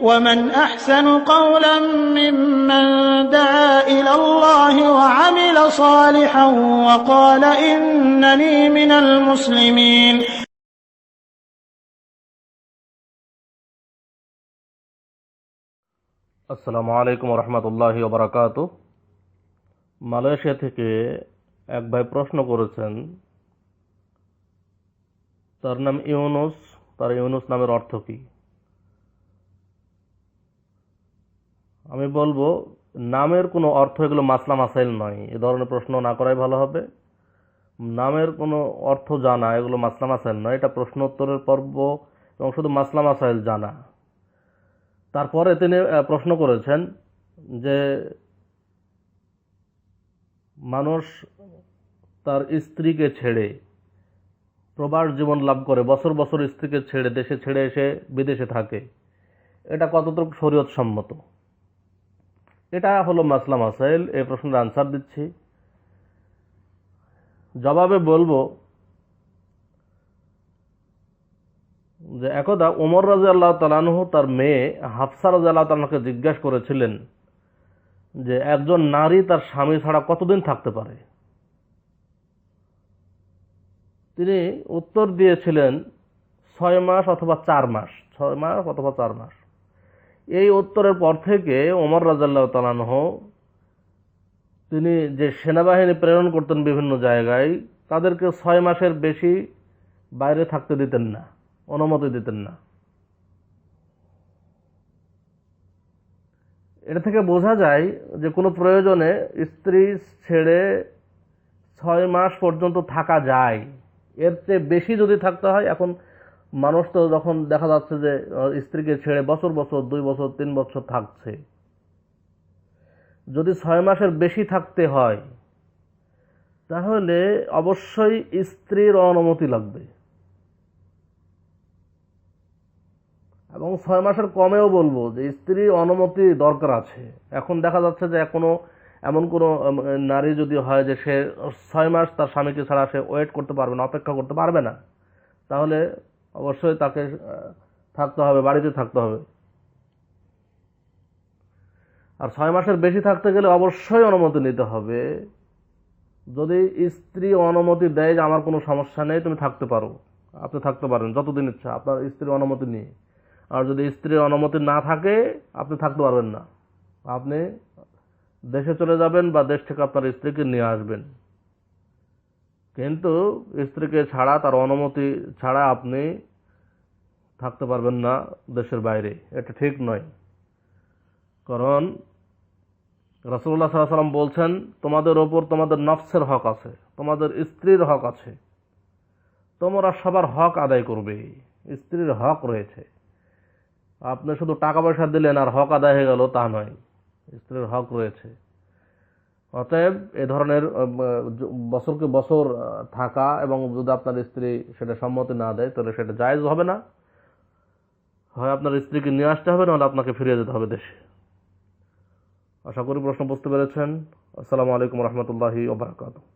ومن أحسن قولا ممن دعا إلى الله وعمل صالحا وقال إنني من المسلمين. আসসালামু আলাইকুম রহমতুল্লাহি ওয়া বারাকাতুহু। মালয়েশিয়া থেকে এক ভাই প্রশ্ন করেছেন, তার নাম ইউনুস, তার ইউনুস নামের অর্থ কি? আমি বলবো, নামের কোনো অর্থ এগুলো মাসলা মাসাইল নয়, এ ধরনের প্রশ্ন না করাই ভালো হবে। নামের কোনো অর্থ জানা এগুলো মাসলা মাসাইল নয়, এটা প্রশ্ন উত্তরের পর্ব এবং শুধু মাসলা মাসাইল জানা। তারপরে তিনি প্রশ্ন করেছেন যে মানুষ তার স্ত্রীকে ছেড়ে প্রবাস জীবন লাভ করে, বছর বছর স্ত্রীকে ছেড়ে দেশে ছেড়ে এসে বিদেশে থাকে, এটা কতটুকু শরীয়ত সম্মত? এটা হলো মাসলা মাসাইল। এই প্রশ্নের আনসার দিচ্ছি। জবাবে বলবো যে একদা ওমর রাদিয়াল্লাহু তাআলা আনহু তার মেয়ে হাফসা রাদিয়াল্লাহু তাআলা আনহাকে জিজ্ঞাসা করেছিলেন যে একজন নারী তার স্বামী ছাড়া কতদিন থাকতে পারে। তিনি উত্তর দিয়েছিলেন 6 মাস অথবা 4 মাস, 6 মাস অথবা 4 মাস। এই উত্তরের পর থেকে ওমর রাদিয়াল্লাহু তাআলা আনহু তিনি যে সেনাবাহিনী প্রেরণ করতেন বিভিন্ন জায়গায়, তাদেরকে 6 মাসের বেশি বাইরে থাকতে দিতেন না, অনুমতি দিতেন না। এটা থেকে বোঝা যায় যে কোনো প্রয়োজনে স্ত্রী ছেড়ে 6 মাস পর্যন্ত থাকা যায়। এর চেয়ে বেশি যদি থাকতে হয়, এখন মানুষ তো যখন দেখা যাচ্ছে যে স্ত্রীকে ছেড়ে বছর বছর, 2 বছর 3 বছর থাকছে, যদি 6 মাসের বেশি থাকতে হয় তাহলে অবশ্যই স্ত্রীর অনুমতি লাগবে, এবং 6 মাসের কমেও বলবো যে স্ত্রীর অনুমতি দরকার আছে। এখন দেখা যাচ্ছে যে এমন কোনো নারী যদি হয় যে সে 6 মাস তার স্বামীকে ছাড়া সে ওয়েট করতে পারবে না, অপেক্ষা করতে পারবে না, তাহলে অবশ্যই তাকে থাকতে হবে, বাড়িতে থাকতে হবে। আর 6 মাসের বেশি থাকতে গেলে অবশ্যই অনুমতি নিতে হবে। যদি স্ত্রী অনুমতি দেয় যে আমার কোনো সমস্যা নেই, তুমি থাকতে পারো, আপনি থাকতে পারেন যতদিন ইচ্ছা আপনার স্ত্রীর অনুমতি নিয়ে। আর যদি স্ত্রীর অনুমতি না থাকে, আপনি থাকতে পারবেন না, আপনি দেশে চলে যাবেন বা দেশ থেকে আপনার স্ত্রীকে নিয়ে আসবেন। কিন্তু স্ত্রীকে ছাড়া, তার অনুমতি ছাড়া আপনি থাকতে পারবেন না দেশের বাইরে, এটা ঠিক নয়। কারণ রাসূলুল্লাহ সাল্লাল্লাহু আলাইহি ওয়াসাল্লাম বলছেন, তোমাদের ওপর তোমাদের নফসের হক আছে, তোমাদের স্ত্রীর হক আছে, তোমরা সবার হক আদায় করবে। স্ত্রীর হক রয়েছে, আপনি শুধু টাকা পয়সা দিলেন আর হক আদায় হয়ে গেল তা নয়, স্ত্রীর হক রয়েছে। অতএব এ ধরনের বছরকে বছর থাকা, এবং যদি আপনার স্ত্রী সেটা সম্মতি না দেয় তাহলে সেটা জায়েজ হবে না। হয় আপনার স্ত্রীকে নিয়ে আসতে হবে, নাহলে আপনাকে ফিরে যেতে হবে দেশে। আশা করি প্রশ্ন বুঝতে পেরেছেন। আসসালামু আলাইকুম রহমতুল্লাহি ওয়া বারাকাতুহু।